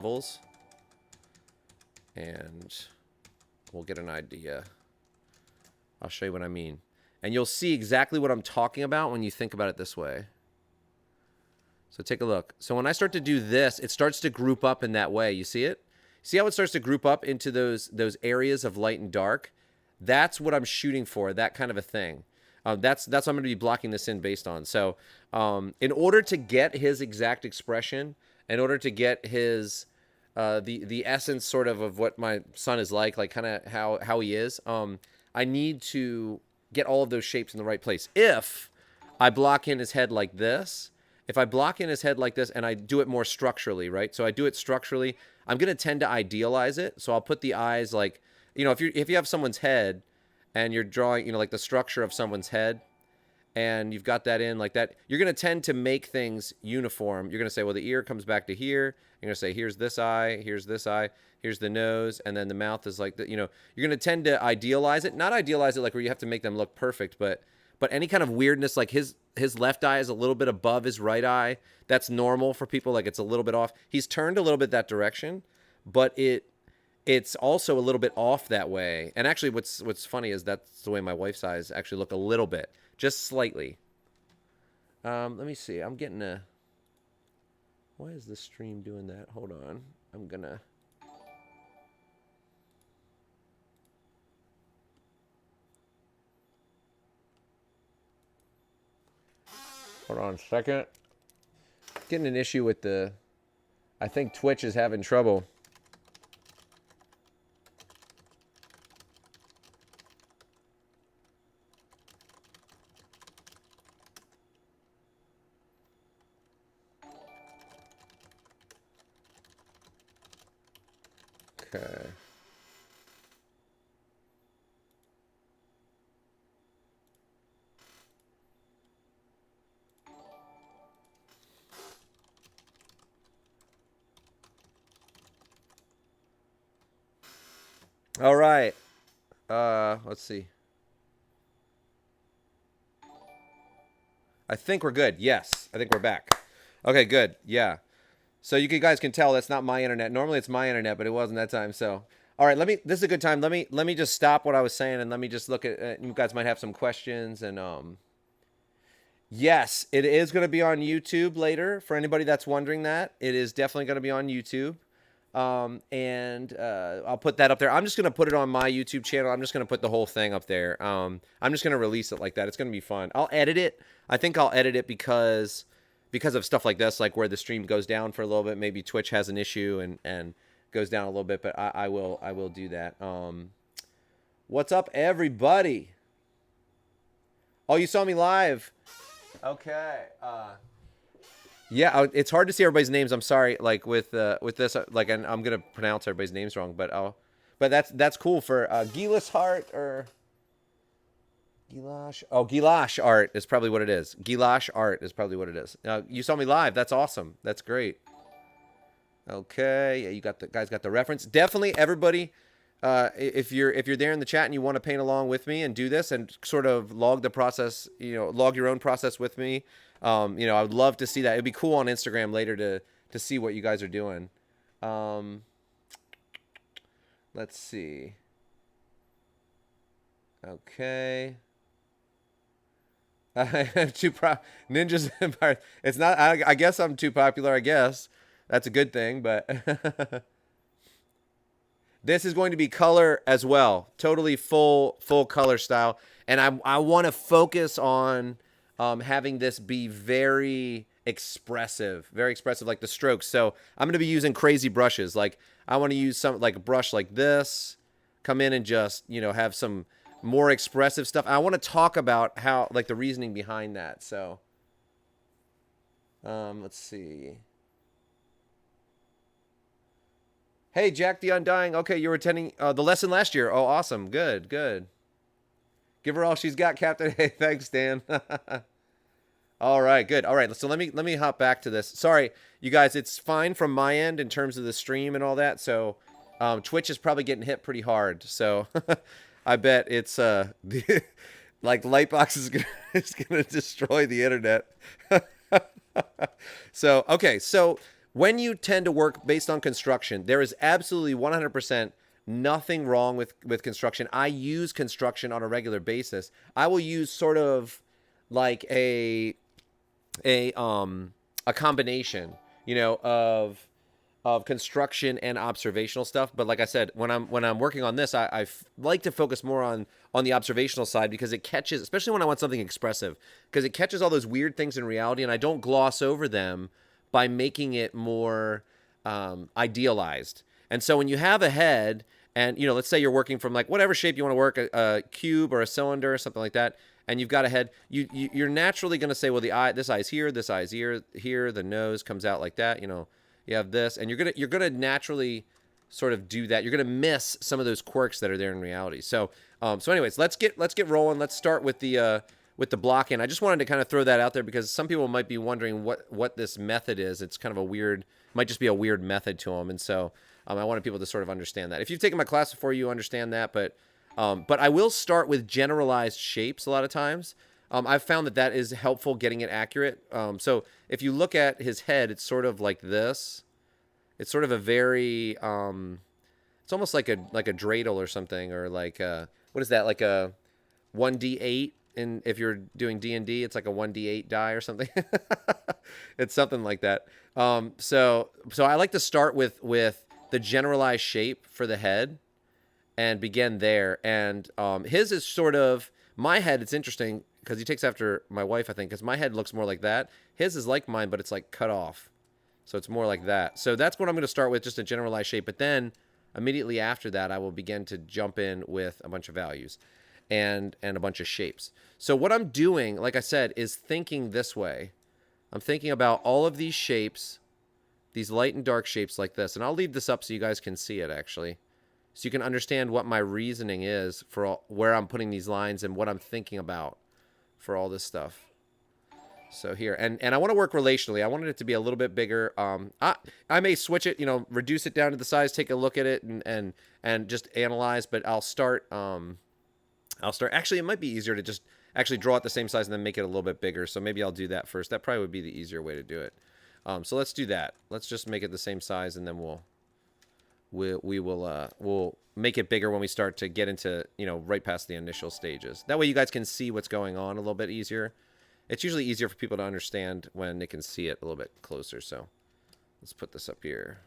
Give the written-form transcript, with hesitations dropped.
levels, and we'll get an idea. I'll show you what I mean. And you'll see exactly what I'm talking about when you think about it this way. So take a look. So when I start to do this, it starts to group up in that way. You see it? See how it starts to group up into those areas of light and dark? That's what I'm shooting for, that kind of a thing. That's what I'm going to be blocking this in based on. So in order to get his exact expression, in order to get his the essence sort of what my son is like kind of how he is, I need to get all of those shapes in the right place. If I block in his head like this, if I block in his head like this and I do it more structurally, right? So I do it structurally, I'm going to tend to idealize it. So I'll put the eyes like, if you have someone's head and you're drawing, like the structure of someone's head, and you've got that in like that, you're going to tend to make things uniform. You're going to say, well, the ear comes back to here. You're going to say, here's this eye, here's the nose, and then the mouth is like you're going to tend to idealize it. Not idealize it like where you have to make them look perfect, but any kind of weirdness, like his left eye is a little bit above his right eye. That's normal for people. Like it's a little bit off. He's turned a little bit that direction, but it's also a little bit off that way. And actually what's funny is that's the way my wife's eyes actually look a little bit, just slightly. Let me see. I'm getting a... Why is the stream doing that? Hold on. I'm gonna... Hold on a second. Getting an issue with the... I think Twitch is having trouble. Okay. All right. Let's see. I think we're good. Yes, I think we're back. Okay, good. Yeah. So you guys can tell that's not my internet. Normally it's my internet, but it wasn't that time. So, all right, this is a good time. Let me just stop what I was saying and let me just look at. You guys might have some questions and Yes, it is going to be on YouTube later. For anybody that's wondering that, it is definitely going to be on YouTube. And I'll put that up there. I'm just going to put it on my YouTube channel. I'm just going to put the whole thing up there. I'm just going to release it like that. It's going to be fun. I'll edit it. I think I'll edit it because of stuff like this, like where the stream goes down for a little bit. Maybe Twitch has an issue and goes down a little bit, but I will do that. What's up, everybody? Oh, you saw me live. Okay. Yeah, it's hard to see everybody's names. I'm sorry. Like with this, like I'm gonna pronounce everybody's names wrong, but that's cool for Gilash Art or Gilash. Oh, Gilash Art is probably what it is. Gilash Art is probably what it is. You saw me live. That's awesome. That's great. Okay, yeah, you guys got the reference. Definitely, everybody. If you're there in the chat and you want to paint along with me and do this and sort of log the process, log your own process with me. I would love to see that. It'd be cool on Instagram later to see what you guys are doing. Let's see. Okay. I'm too Ninjas Empire. It's not. I guess I'm too popular. I guess that's a good thing, but. This is going to be color as well, totally full color style, and I want to focus on having this be very expressive, like the strokes. So I'm going to be using crazy brushes. Like I want to use some like a brush like this, come in and just have some more expressive stuff. I want to talk about how like the reasoning behind that. So let's see. Hey, Jack the Undying. Okay, you were attending the lesson last year. Oh, awesome. Good. Give her all she's got, Captain. Hey, thanks, Dan. All right, good. All right, so let me hop back to this. Sorry, you guys, it's fine from my end in terms of the stream and all that. So Twitch is probably getting hit pretty hard. So I bet it's like Lightbox is gonna destroy the internet. So okay, so when you tend to work based on construction, there is absolutely 100% nothing wrong with construction. I use construction on a regular basis. I will use sort of like a a combination, you know, of construction and observational stuff. But like I said, when I'm working on this, I like to focus more on the observational side because it catches, especially when I want something expressive, because it catches all those weird things in reality, and I don't gloss over them by making it more idealized. And so when you have a head, and you know, let's say you're working from like whatever shape you want to work, a cube or a cylinder or something like that, and you've got a head, you're naturally going to say, well, the eye, this eye's here, this eye's here, the nose comes out like that, you know, you have this, and you're gonna naturally sort of do that. You're gonna miss some of those quirks that are there in reality. So anyways, let's get rolling. Let's start with the blocking. I just wanted to kind of throw that out there because some people might be wondering what this method is. It's kind of a weird, might just be a weird method to them, and so I wanted people to sort of understand that. If you've taken my class before, you understand that, but I will start with generalized shapes a lot of times. I've found that is helpful getting it accurate. So if you look at his head, it's sort of like this. It's sort of a very, it's almost like a dreidel or something, or like what is that? Like a 1d8. And if you're doing D&D, it's like a 1d8 die or something. It's something like that. So I like to start with the generalized shape for the head and begin there. And his is sort of, my head, it's interesting because he takes after my wife, I think, because my head looks more like that. His is like mine, but it's like cut off. So it's more like that. So that's what I'm going to start with, just a generalized shape. But then immediately after that, I will begin to jump in with a bunch of values and a bunch of shapes. So what I'm doing, like I said, is thinking this way. I'm thinking about all of these shapes, these light and dark shapes like this. And I'll leave this up so you guys can see it, actually. So you can understand what my reasoning is for where I'm putting these lines and what I'm thinking about for all this stuff. So here, and I want to work relationally. I wanted it to be a little bit bigger. I may switch it, you know, reduce it down to the size, take a look at it, and just analyze. But I'll start. Actually, it might be easier to just actually draw it the same size and then make it a little bit bigger. So maybe I'll do that first. That probably would be the easier way to do it. So let's do that. Let's just make it the same size, and then we'll make it bigger when we start to get into, you know, right past the initial stages. That way you guys can see what's going on a little bit easier. It's usually easier for people to understand when they can see it a little bit closer. So let's put this up here.